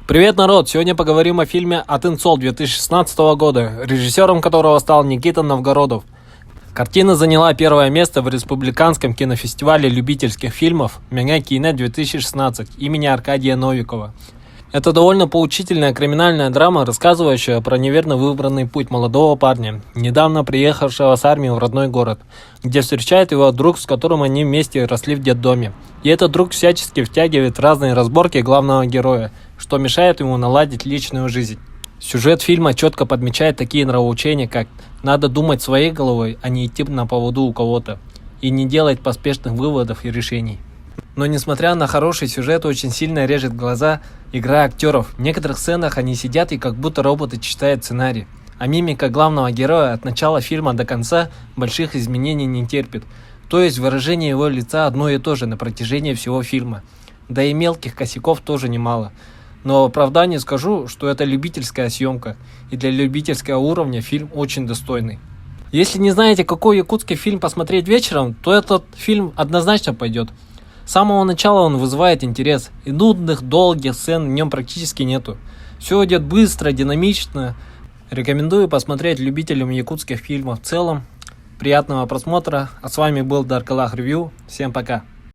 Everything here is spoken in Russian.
Привет, народ! Сегодня поговорим о фильме «Атенцол» 2016 года, режиссером которого стал Никита Новгородов. Картина заняла первое место в Республиканском кинофестивале любительских фильмов «Мега-Кино-2016» имени Аркадия Новикова. Это довольно поучительная криминальная драма, рассказывающая про неверно выбранный путь молодого парня, недавно приехавшего с армии в родной город, где встречает его друг, с которым они вместе росли в детдоме. И этот друг всячески втягивает в разные разборки главного героя, что мешает ему наладить личную жизнь. Сюжет фильма четко подмечает такие нравоучения, как «надо думать своей головой, а не идти на поводу у кого-то» и не делать поспешных выводов и решений. Но несмотря на хороший сюжет, очень сильно режет глаза игра актеров. В некоторых сценах они сидят и как будто роботы читают сценарий. А мимика главного героя от начала фильма до конца больших изменений не терпит. То есть выражение его лица одно и то же на протяжении всего фильма. Да и мелких косяков тоже немало. Но в оправдании скажу, что это любительская съемка. И для любительского уровня фильм очень достойный. Если не знаете, какой якутский фильм посмотреть вечером, то этот фильм однозначно пойдет. С самого начала он вызывает интерес, и нудных, долгих сцен в нем практически нету. Все идет быстро, динамично. Рекомендую посмотреть любителям якутских фильмов в целом. Приятного просмотра. А с вами был Даркалах Ревью. Всем пока.